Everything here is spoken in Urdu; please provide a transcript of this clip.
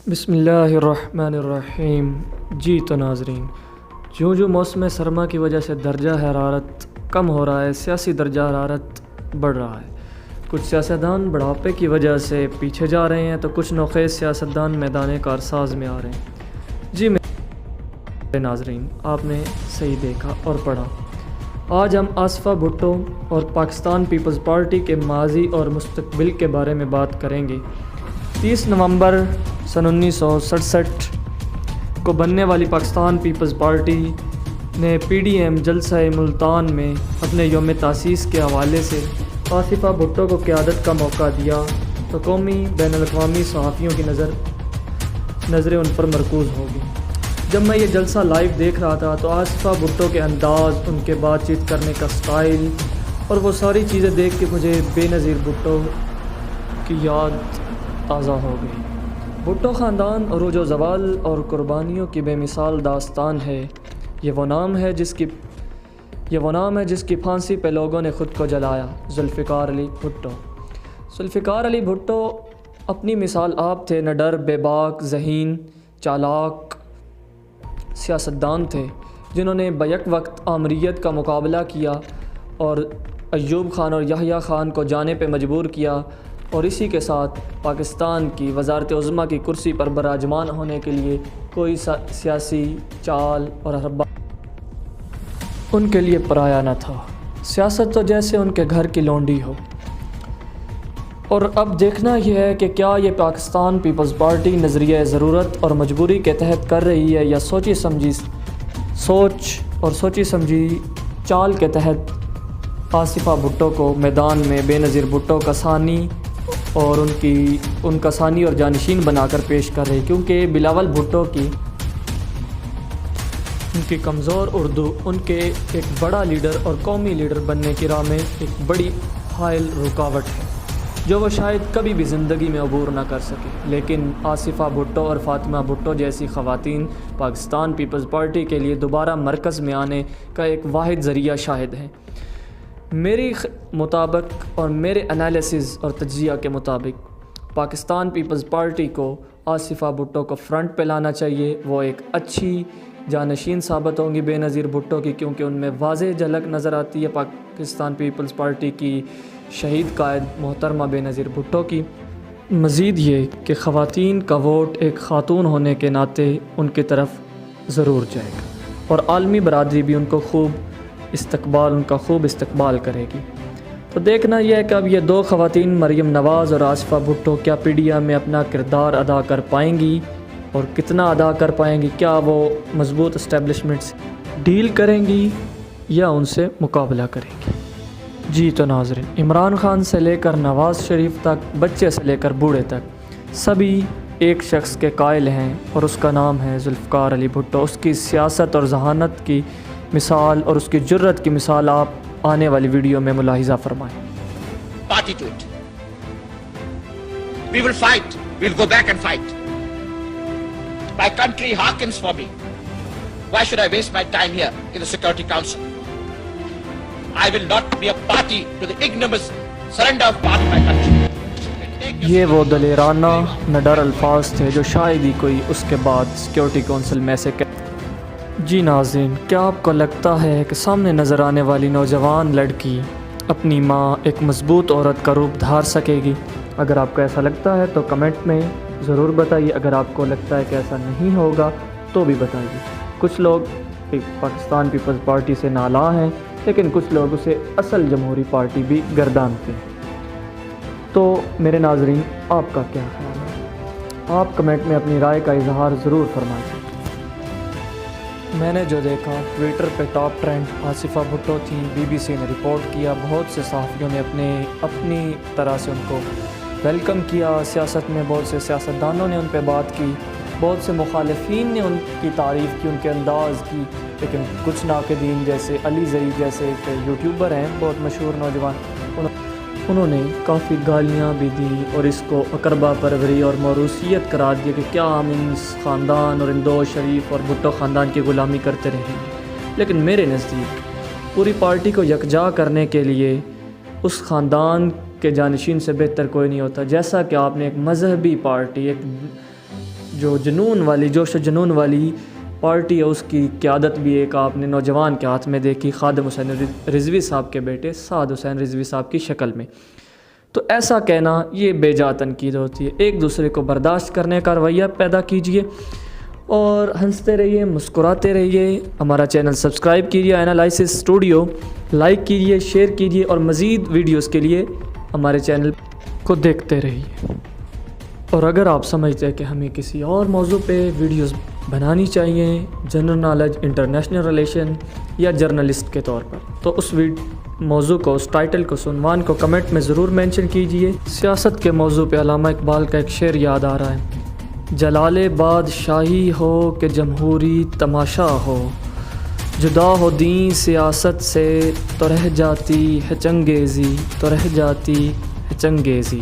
بسم اللہ الرحمن الرحیم۔ جی تو ناظرین، جو موسم سرما کی وجہ سے درجہ حرارت کم ہو رہا ہے، سیاسی درجہ حرارت بڑھ رہا ہے۔ کچھ سیاستدان بڑھاپے کی وجہ سے پیچھے جا رہے ہیں تو کچھ نوخیز سیاستدان میدان کارساز میں آ رہے ہیں۔ جی میرے ناظرین، آپ نے صحیح دیکھا اور پڑھا۔ آج ہم آصفہ بھٹو اور پاکستان پیپلز پارٹی کے ماضی اور مستقبل کے بارے میں بات کریں گے۔ 30 نومبر سن 1967 کو بننے والی پاکستان پیپلز پارٹی نے پی ڈی ایم جلسہ ملتان میں اپنے یوم تاسیس کے حوالے سے آصفہ بھٹو کو قیادت کا موقع دیا تو قومی بین الاقوامی صحافیوں کی نظریں ان پر مرکوز ہو گئی۔ جب میں یہ جلسہ لائیو دیکھ رہا تھا تو آصفہ بھٹو کے انداز، ان کے بات چیت کرنے کا سٹائل اور وہ ساری چیزیں دیکھ کے مجھے بے نظیر بھٹو کی یاد تازہ ہو گئی۔ بھٹو خاندان عروج و زوال اور قربانیوں کی بے مثال داستان ہے۔ یہ وہ نام ہے جس کی پھانسی پہ لوگوں نے خود کو جلایا، ذوالفقار علی بھٹو۔ ذوالفقار علی بھٹو اپنی مثال آپ تھے، نہ ڈر، بے باک، ذہین، چالاک سیاستدان تھے جنہوں نے بیک وقت آمریت کا مقابلہ کیا اور ایوب خان اور یحییٰ خان کو جانے پہ مجبور کیا، اور اسی کے ساتھ پاکستان کی وزارت عظمیٰ کی کرسی پر براجمان ہونے کے لیے کوئی سیاسی چال اور حربہ ان کے لیے پرایا نہ تھا۔ سیاست تو جیسے ان کے گھر کی لونڈی ہو۔ اور اب دیکھنا یہ ہے کہ کیا یہ پاکستان پیپلز پارٹی نظریہ ضرورت اور مجبوری کے تحت کر رہی ہے یا سوچی سمجھی چال کے تحت آصفہ بھٹو کو میدان میں بے نظیر بھٹو کا ثانی اور ان کا ثانی اور جانشین بنا کر پیش کر رہی، کیونکہ بلاول بھٹو کی ان کی کمزور اردو ان کے ایک بڑا لیڈر اور قومی لیڈر بننے کی راہ میں ایک بڑی حائل رکاوٹ ہے جو وہ شاید کبھی بھی زندگی میں عبور نہ کر سکے۔ لیکن آصفہ بھٹو اور فاطمہ بھٹو جیسی خواتین پاکستان پیپلز پارٹی کے لیے دوبارہ مرکز میں آنے کا ایک واحد ذریعہ شاہد ہیں۔ میری مطابق اور میرے انالیسز اور تجزیہ کے مطابق پاکستان پیپلز پارٹی کو آصفہ بھٹو کو فرنٹ پہ لانا چاہیے۔ وہ ایک اچھی جانشین ثابت ہوں گی بے نظیر بھٹو کی، کیونکہ ان میں واضح جھلک نظر آتی ہے پاکستان پیپلز پارٹی کی شہید قائد محترمہ بے نظیر بھٹو کی۔ مزید یہ کہ خواتین کا ووٹ ایک خاتون ہونے کے ناطے ان کی طرف ضرور جائے گا، اور عالمی برادری بھی ان کا خوب استقبال کرے گی۔ تو دیکھنا یہ ہے کہ اب یہ دو خواتین مریم نواز اور آصفہ بھٹو کیا پی ڈی ایم میں اپنا کردار ادا کر پائیں گی اور کتنا ادا کر پائیں گی۔ کیا وہ مضبوط اسٹیبلشمنٹ سے ڈیل کریں گی یا ان سے مقابلہ کریں گی۔ جی تو ناظرین، عمران خان سے لے کر نواز شریف تک، بچے سے لے کر بوڑھے تک، سبھی ایک شخص کے قائل ہیں اور اس کا نام ہے ذوالفقار علی بھٹو۔ اس کی سیاست اور ذہانت کی مثال اور اس کی جرت کی مثال آپ آنے والی ویڈیو میں ملاحظہ فرمائیں۔ Party to it. We will fight. We'll go back and fight. My country hearkens for me. Why should I waste my time here in the Security Council? I will not be a party to the ignominious surrender of part of my country. یہ وہ دلیرانہ نہ ڈر الفاظ تھے جو شاید ہی کوئی اس کے بعد سیکیورٹی کونسل میں سے جی ناظرین، کیا آپ کو لگتا ہے کہ سامنے نظر آنے والی نوجوان لڑکی اپنی ماں ایک مضبوط عورت کا روپ دھار سکے گی؟ اگر آپ کو ایسا لگتا ہے تو کمنٹ میں ضرور بتائیے۔ اگر آپ کو لگتا ہے کہ ایسا نہیں ہوگا تو بھی بتائیے۔ کچھ لوگ پاکستان پیپلز پارٹی سے نالاں ہیں، لیکن کچھ لوگ اسے اصل جمہوری پارٹی بھی گردانتے ہیں۔ تو میرے ناظرین، آپ کا کیا خیال ہے؟ آپ کمنٹ میں اپنی رائے کا اظہار ضرور فرمائیے۔ میں نے جو دیکھا ٹویٹر پہ ٹاپ ٹرینڈ آصفہ بھٹو تھیں، بی بی سی نے رپورٹ کیا، بہت سے صحافیوں نے اپنی طرح سے ان کو ویلکم کیا، سیاست میں بہت سے سیاستدانوں نے ان پہ بات کی، بہت سے مخالفین نے ان کی تعریف کی، ان کے انداز کی، لیکن کچھ ناقدین جیسے علی زئی جیسے ایک یوٹیوبر ہیں بہت مشہور نوجوان، انہوں نے کافی گالیاں بھی دیں اور اس کو اقربا پروری اور موروثیت قرار دیا کہ کیا ہم ان خاندان اور اندوز شریف اور بھٹو خاندان کی غلامی کرتے رہیں گے۔ لیکن میرے نزدیک پوری پارٹی کو یکجا کرنے کے لیے اس خاندان کے جانشین سے بہتر کوئی نہیں ہوتا۔ جیسا کہ آپ نے ایک مذہبی پارٹی، ایک جو جنون والی جوش و جنون والی پارٹی ہے اس کی قیادت بھی ایک آپ نے نوجوان کے ہاتھ میں دیکھی، خادم حسین رضوی صاحب کے بیٹے سعد حسین رضوی صاحب کی شکل میں۔ تو ایسا کہنا یہ بے جا تنقید ہوتی ہے۔ ایک دوسرے کو برداشت کرنے کا رویہ پیدا کیجئے اور ہنستے رہیے، مسکراتے رہیے۔ ہمارا چینل سبسکرائب کیجئے اینالائسس اسٹوڈیو، لائک کیجئے، شیئر کیجئے اور مزید ویڈیوز کے لیے ہمارے چینل کو دیکھتے رہیے۔ اور اگر آپ سمجھتے ہیں کہ ہمیں کسی اور موضوع پہ ویڈیوز بنانی چاہیے، جنرل نالج، انٹرنیشنل ریلیشن یا جرنلسٹ کے طور پر، تو اس موضوع کو، اس ٹائٹل کو، عنوان کو کمنٹ میں ضرور مینشن کیجئے۔ سیاست کے موضوع پہ علامہ اقبال کا ایک شعر یاد آ رہا ہے، جلال بادشاہی ہو کہ جمہوری تماشا ہو، جدا ہو دین سیاست سے تو رہ جاتی ہے چنگیزی، تو رہ جاتی ہے چنگیزی۔